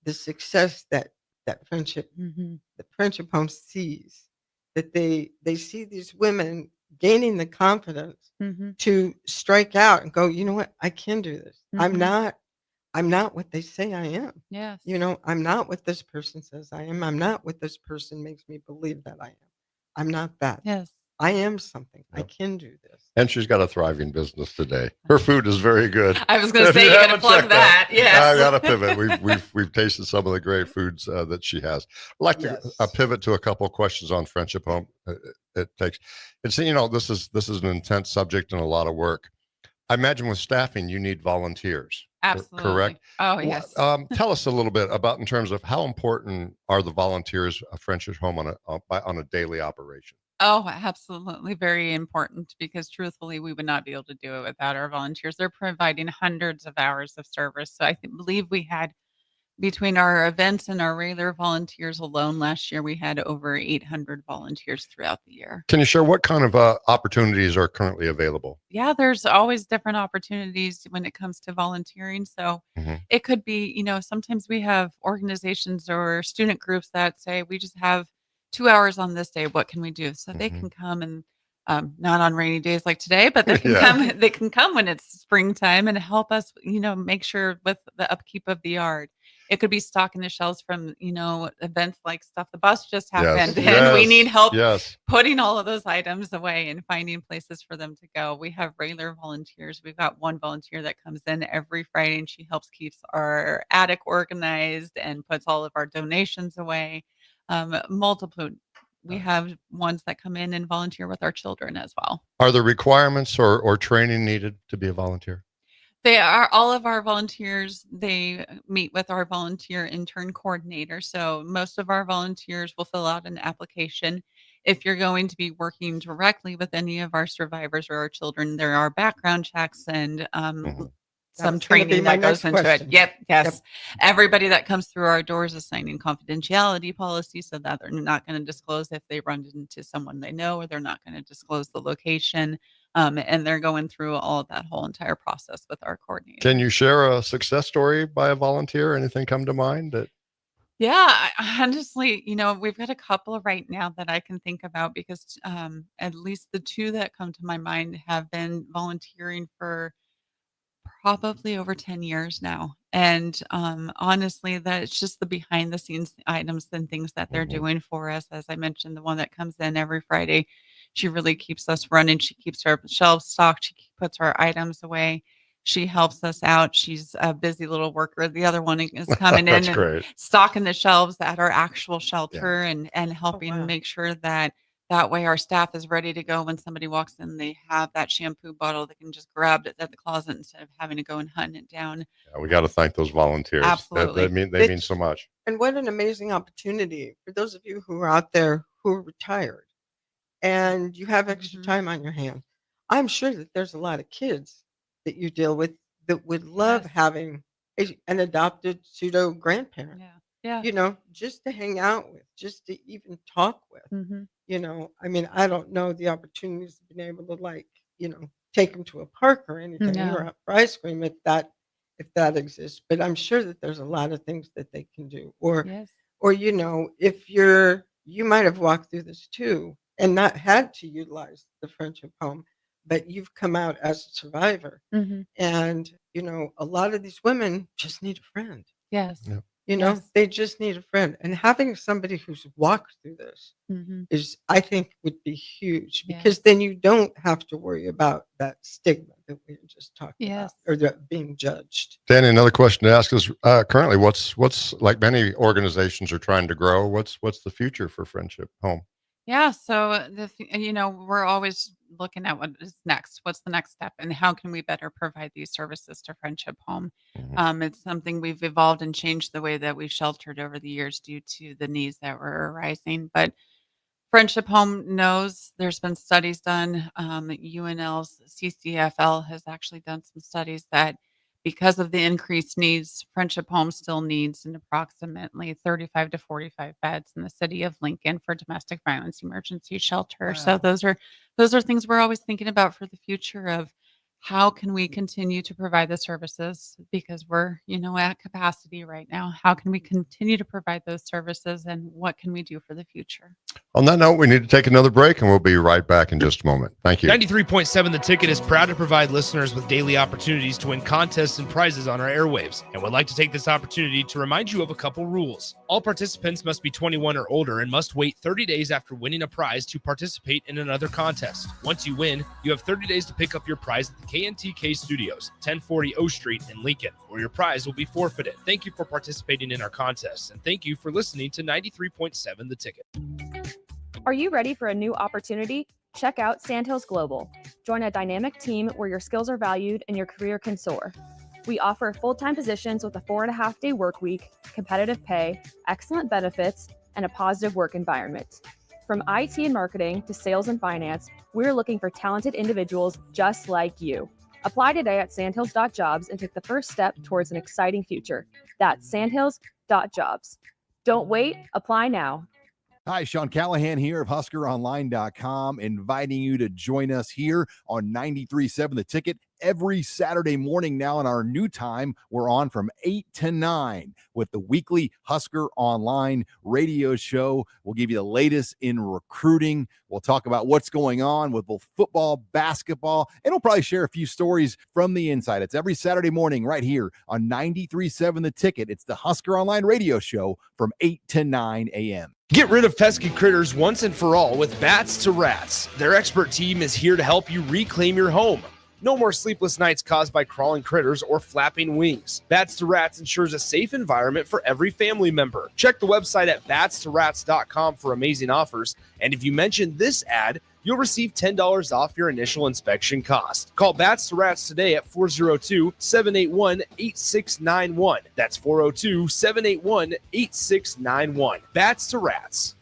the success that Mhm. the Friendship Home sees. That they see these women gaining the confidence Mhm. to strike out and go, you know what, I can do this. Mhm. I'm not what they say I am. Yes. I'm not what this person says I am. I'm not what this person makes me believe that I am. I'm not that. Yes. I am something. I Yep. can do this. And she's got a thriving business today. Her food is very good. I was gonna If say, you gotta haven't plug checked that. Yes. I got to pivot. We've tasted some of the great foods that she has. I'd like to pivot to a couple of questions on Friendship Home. It takes, and so this is an intense subject and a lot of work. I imagine with staffing, you need volunteers. Absolutely. Correct. Oh, yes. Tell us a little bit about in terms of how important are the volunteers of Friendship Home on a daily operation. Oh, absolutely. Very important because truthfully, we would not be able to do it without our volunteers. They're providing hundreds of hours of service. So believe we had between our events and our regular volunteers alone last year, we had over 800 volunteers throughout the year. Can you share what kind of opportunities are currently available? Yeah, there's always different opportunities when it comes to volunteering. So it could be, sometimes we have organizations or student groups that say, we just have 2 hours on this day. What can we do? So they can come and not on rainy days like today, but they can come. They can come when it's springtime and help us, make sure with the upkeep of the yard. It could be stocking the shelves from, events like Stuff the Bus just happened, and we need help putting all of those items away and finding places for them to go. We have regular volunteers. We've got one volunteer that comes in every Friday, and she helps keeps our attic organized and puts all of our donations away. Multiple. We have ones that come in and volunteer with our children as well. Are there requirements or training needed to be a volunteer? They are all of our volunteers. They meet with our volunteer intern coordinator. So most of our volunteers will fill out an application. If you're going to be working directly with any of our survivors or our children, there are background checks and some training that goes into it. Yes. Everybody that comes through our doors is signing confidentiality policy so that they're not going to disclose if they run into someone they know, or they're not going to disclose the location. And they're going through all of that whole entire process with our coordinator. Can you share a success story by a volunteer? Anything come to mind? Yeah, honestly, we've got a couple right now that I can think about because at least the two that come to my mind have been volunteering for probably over 10 years now. And honestly, that's just the behind the scenes items and things that they're doing for us. As I mentioned, the one that comes in every Friday, she really keeps us running. She keeps our shelves stocked. She puts our items away. She helps us out. She's a busy little worker. The other one is coming in and great. stocking the shelves at our actual shelter and helping make sure that That way our staff is ready to go when somebody walks in. They have that shampoo bottle. They can just grab it at the closet instead of having to go and hunt it down. We got to thank those volunteers. Absolutely. They mean so much. And what an amazing opportunity for those of you who are out there who are retired and you have extra time on your hands. I'm sure that there's a lot of kids that you deal with that would love having an adopted pseudo grandparent. Yeah. You know, just to hang out with, just to even talk with. You know, I mean, I don't know the opportunities of being able to, like, you know, take them to a park or anything No. or out for ice cream if that exists. But I'm sure that there's a lot of things that they can do. Or you know, if you might have walked through this too and not had to utilize the friendship home, but you've come out as a survivor. And, you know, a lot of these women just need a friend. Yes. You know, they just need a friend. And having somebody who's walked through this is, I think, would be huge because then you don't have to worry about that stigma that we were just talking about or that being judged. Danny, another question to ask is currently what's like many organizations are trying to grow. What's the future for Friendship Home? Yeah. So, you know, we're always looking at what is next. What's the next step? And how can we better provide these services to Friendship Home? It's something we've evolved and changed the way that we've sheltered over the years due to the needs that were arising. But Friendship Home knows there's been studies done. UNL's CCFL has actually done some studies that because of the increased needs, Friendship Home still needs an approximately 35 to 45 beds in the city of Lincoln for domestic violence emergency shelter. So those are things we're always thinking about for the future of how can we continue to provide the services because we're, you know, at capacity right now. How can we continue to provide those services and what can we do for the future? On that note, we need to take another break and we'll be right back in just a moment. Thank you. 93.7 The Ticket is proud to provide listeners with daily opportunities to win contests and prizes on our airwaves and would like to take this opportunity to remind you of a couple rules. All participants must be 21 or older and must wait 30 days after winning a prize to participate in another contest. Once you win, you have 30 days to pick up your prize at the KNTK Studios, 1040 O Street in Lincoln, where your prize will be forfeited. Thank you for participating in our contests, and thank you for listening to 93.7 The Ticket. Are you ready for a new opportunity? Check out Sandhills Global. Join a dynamic team where your skills are valued and your career can soar. We offer full-time positions with a 4.5-day work week, competitive pay, excellent benefits, and a positive work environment. From IT and marketing to sales and finance, we're looking for talented individuals just like you. Apply today at sandhills.jobs and take the first step towards an exciting future. That's sandhills.jobs. Don't wait, apply now. Hi, Sean Callahan here of HuskerOnline.com, inviting you to join us here on 93.7 The Ticket every Saturday morning now. In our new time, we're on from 8 to 9 with the weekly Husker Online radio show. We'll give you the latest in recruiting. We'll talk about what's going on with both football, basketball, and we'll probably share a few stories from the inside. It's every Saturday morning right here on 93.7 The Ticket. It's the Husker Online radio show from 8 to 9 a.m. Get rid of pesky critters once and for all with Bats to Rats. Their expert team is here to help you reclaim your home. No more sleepless nights caused by crawling critters or flapping wings. Bats to Rats ensures a safe environment for every family member. Check the website at batstorats.com for amazing offers. And if you mention this ad, you'll receive $10 off your initial inspection cost. Call Bats to Rats today at 402-781-8691. That's 402-781-8691. Bats to Rats.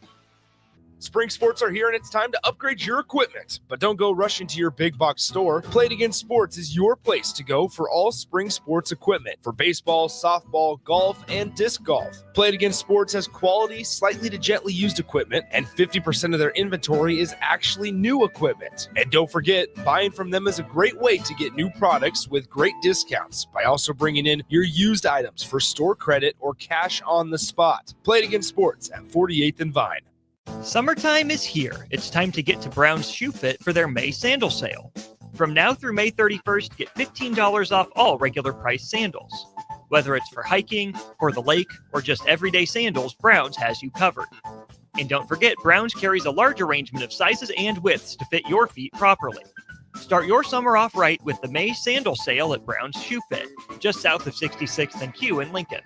Spring sports are here and it's time to upgrade your equipment. But don't go rushing to your big box store. Play It Again Sports is your place to go for all spring sports equipment for baseball, softball, golf, and disc golf. Play It Again Sports has quality, slightly to gently used equipment, and 50% of their inventory is actually new equipment. And don't forget, buying from them is a great way to get new products with great discounts by also bringing in your used items for store credit or cash on the spot. Play It Again Sports at 48th and Vine. Summertime is here. It's time to get to Brown's Shoe Fit for their May sandal sale. From now through May 31st, get $15 off all regular price sandals. Whether it's for hiking, for the lake, or just everyday sandals, Brown's has you covered. And don't forget, Brown's carries a large arrangement of sizes and widths to fit your feet properly. Start your summer off right with the May sandal sale at Brown's Shoe Fit, just south of 66th and Q in Lincoln.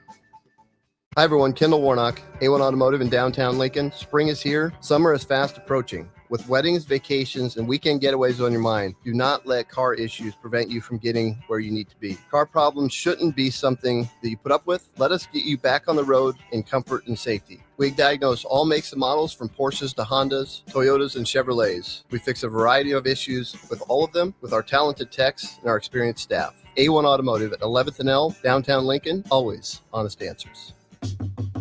Hi everyone, Kendall Warnock, A1 Automotive in downtown Lincoln. Spring is here, summer is fast approaching. With weddings, vacations, and weekend getaways on your mind, do not let car issues prevent you from getting where you need to be. Car problems shouldn't be something that you put up with. Let us get you back on the road in comfort and safety. We diagnose all makes and models from Porsches to Hondas, Toyotas, and Chevrolets. We fix a variety of issues with all of them with our talented techs and our experienced staff. A1 Automotive at 11th and L, downtown Lincoln, always honest answers.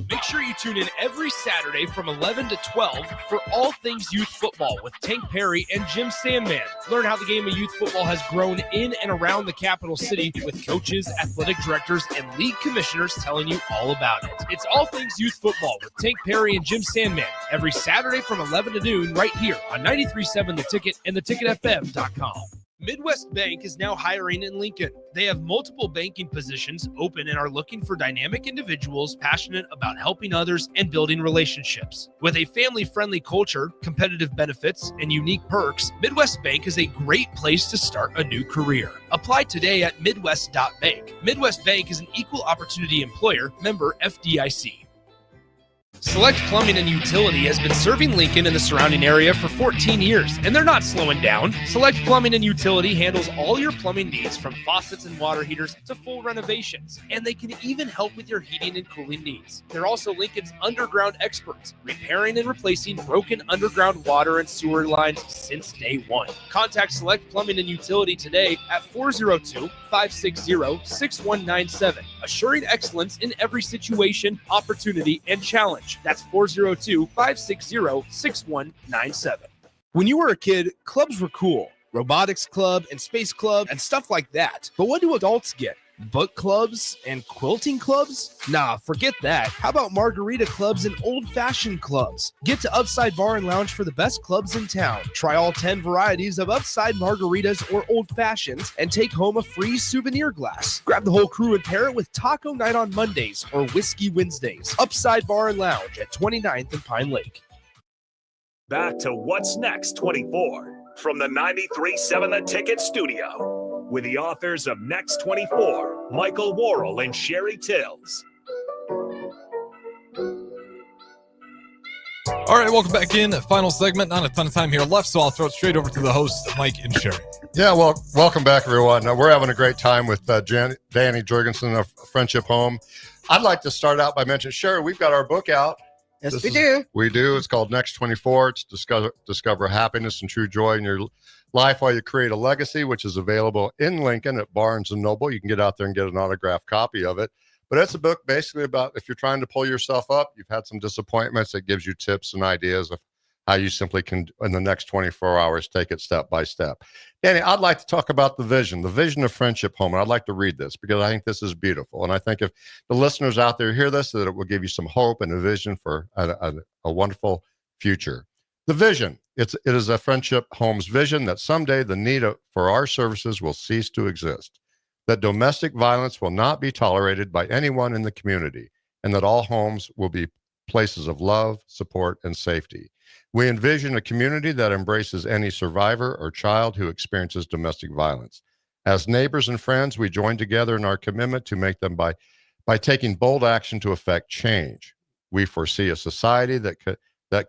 Make sure you tune in every Saturday from 11 to 12 for all things youth football with Tank Perry and Jim Sandman. Learn how the game of youth football has grown in and around the capital city with coaches, athletic directors, and league commissioners telling you all about it. It's all things youth football with Tank Perry and Jim Sandman every Saturday from 11 to noon right here on 93.7 The Ticket and theticketfm.com. Midwest Bank is now hiring in Lincoln. They have multiple banking positions open and are looking for dynamic individuals passionate about helping others and building relationships. With a family-friendly culture, competitive benefits, and unique perks, Midwest Bank is a great place to start a new career. Apply today at midwest.bank. Midwest Bank is an equal opportunity employer, member FDIC. Select Plumbing and Utility has been serving Lincoln and the surrounding area for 14 years, and they're not slowing down. Select Plumbing and Utility handles all your plumbing needs from faucets and water heaters to full renovations, and they can even help with your heating and cooling needs. They're also Lincoln's underground experts, repairing and replacing broken underground water and sewer lines since day one. Contact Select Plumbing and Utility today at 402-560-6197, assuring excellence in every situation, opportunity, and challenge. That's 402-560-6197. When you were a kid, clubs were cool. Robotics club and space club and stuff like that. But what do adults get? Book clubs and quilting clubs? Nah, forget that. How about margarita clubs and old-fashioned clubs? Get to Upside Bar and Lounge for the best clubs in town. Try all 10 varieties of Upside margaritas or old-fashions and take home a free souvenir glass. Grab the whole crew and pair it with Taco Night on Mondays or Whiskey Wednesdays. Upside Bar and Lounge at 29th and Pine Lake. Back to What's Next 24 from the 93.7 The Ticket studio with the authors of Next 24, Michael Worrell and Sherry Tills. All right, welcome back in. Final segment. Not a ton of time here left, so I'll throw it straight over to the hosts, Mike and Sherry. Yeah, well, welcome back, everyone. We're having a great time with Dani Jurgens of Friendship Home. I'd like to start out by mentioning, Sherry, we've got our book out. Yes, we do. We do. It's called Next 24. It's discover happiness and true joy in your life while you create a legacy, which is available in Lincoln at Barnes & Noble. You can get out there and get an autographed copy of it. But it's a book basically about if you're trying to pull yourself up, you've had some disappointments, it gives you tips and ideas of how you simply can, in the next 24 hours, take it step by step. Dani, I'd like to talk about the vision of Friendship Home. And I'd like to read this because I think this is beautiful. And I think if the listeners out there hear this, that it will give you some hope and a vision for a wonderful future. The vision, it is a Friendship Home's vision that someday the need for our services will cease to exist, that domestic violence will not be tolerated by anyone in the community, and that all homes will be places of love, support, and safety. We envision a community that embraces any survivor or child who experiences domestic violence. As neighbors and friends, we join together in our commitment to make them by taking bold action to effect change. We foresee a society that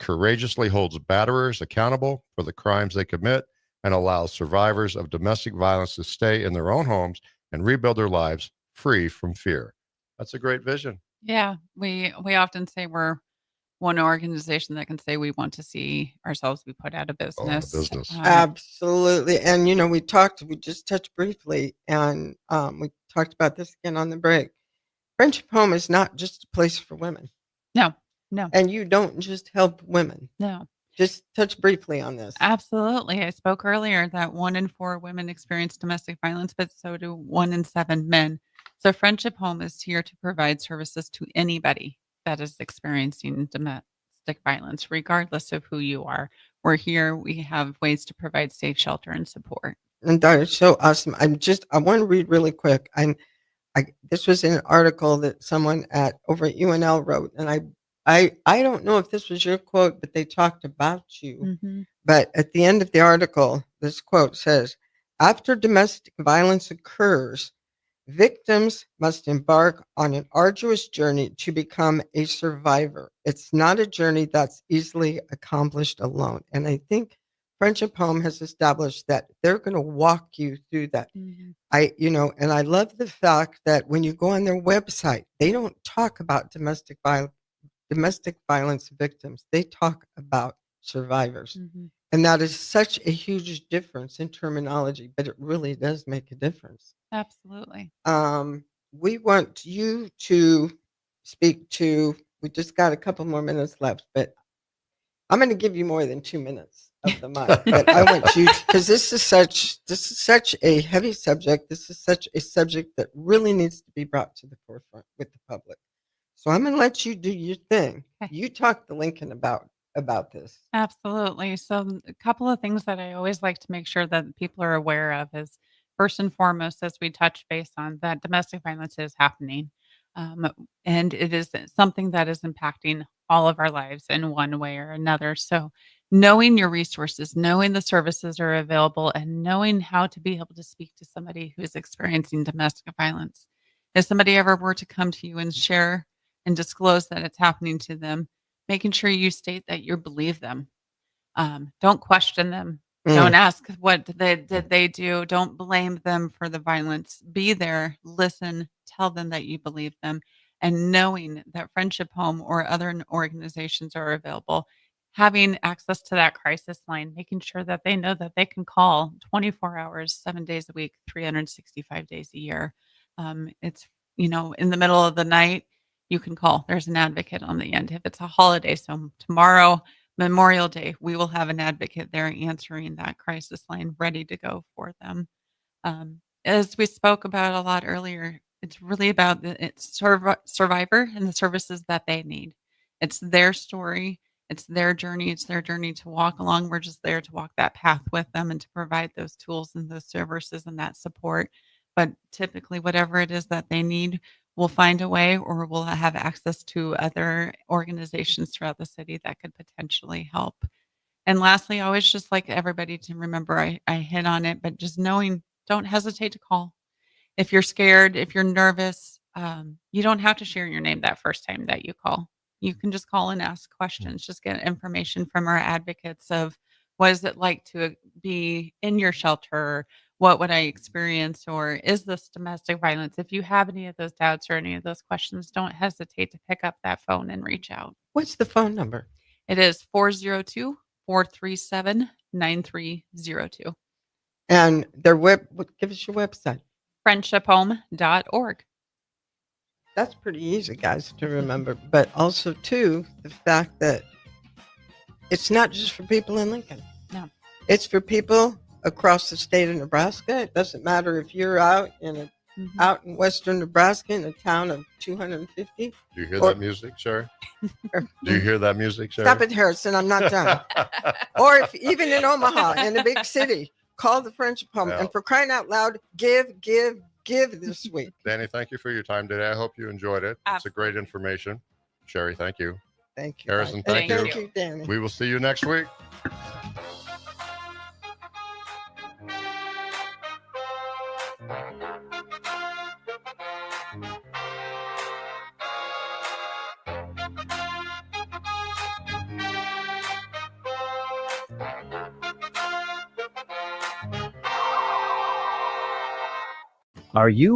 courageously holds batterers accountable for the crimes they commit and allows survivors of domestic violence to stay in their own homes and rebuild their lives free from fear. That's a great vision. Yeah, we often say we're one organization that can say we want to see ourselves be put out of business. Absolutely. And, we just touched briefly, and we talked about this again on the break. Friendship Home is not just a place for women. No. And you don't just help women. No. Just touch briefly on this. Absolutely. I spoke earlier that 1 in 4 women experience domestic violence, but so do 1 in 7 men. So Friendship Home is here to provide services to anybody that is experiencing domestic violence, regardless of who you are. We're here. We have ways to provide safe shelter and support. And that is so awesome. I want to read really quick. This was an article that someone over at UNL wrote, and I don't know if this was your quote, but they talked about you. Mm-hmm. But at the end of the article, this quote says, after domestic violence occurs, Victims must embark on an arduous journey to become a survivor. It's not a journey that's easily accomplished alone. And I think Friendship Home has established that they're going to walk you through that. And I love the fact that when you go on their website, they don't talk about domestic violence victims. They talk about survivors. And that is such a huge difference in terminology, but it really does make a difference. Absolutely. We want you to speak to, we just got a couple more minutes left, but I'm going to give you more than 2 minutes of the mic. But I want you, because this is such a heavy subject. This is such a subject that really needs to be brought to the forefront with the public. So I'm going to let you do your thing. You talk to Lincoln about this. Absolutely. So a couple of things that I always like to make sure that people are aware of is first and foremost, as we touch base on, that domestic violence is happening. And it is something that is impacting all of our lives in one way or another. So knowing your resources, knowing the services are available, and knowing how to be able to speak to somebody who is experiencing domestic violence. If somebody ever were to come to you and share and disclose that it's happening to them, making sure you state that you believe them. Don't question them. Don't ask what did they do. Don't blame them for the violence. Be there, listen, tell them that you believe them. And knowing that Friendship Home or other organizations are available, having access to that crisis line, making sure that they know that they can call 24 hours, 7 days a week, 365 days a year. It's, in the middle of the night, you can call. There's an advocate on the end. If it's a holiday, so tomorrow, Memorial Day, we will have an advocate there answering that crisis line, ready to go for them. As we spoke about a lot earlier, it's really about the survivor and the services that they need. It's their story. It's their journey. It's their journey to walk along. We're just there to walk that path with them and to provide those tools and those services and that support. But typically, whatever it is that they need, we'll find a way, or we'll have access to other organizations throughout the city that could potentially help. And lastly, I always just like everybody to remember, I hit on it, but just knowing, don't hesitate to call. If you're scared, if you're nervous, you don't have to share your name that first time that you call. You can just call and ask questions, just get information from our advocates of what is it like to be in your shelter? What would I experience? Or is this domestic violence? If you have any of those doubts or any of those questions, don't hesitate to pick up that phone and reach out. What's the phone number? It is 402-437-9302. And give us your website. friendshiphome.org. That's pretty easy, guys, to remember. But also, too, the fact that it's not just for people in Lincoln. No. It's for people across the state of Nebraska. It doesn't matter if you're out in western Nebraska in a town of 250. Do you hear that music, Sherry? Do you hear that music, Sherry? Stop it, Harrison. I'm not done. Or if even in Omaha, in a big city, call the Friendship Home. Yeah. And for crying out loud, give this week. Danny, thank you for your time today. I hope you enjoyed it. It's a great information. Sherry, thank you. Thank you. Harrison, Thank thank you. you, Danny. We will see you next week. Are you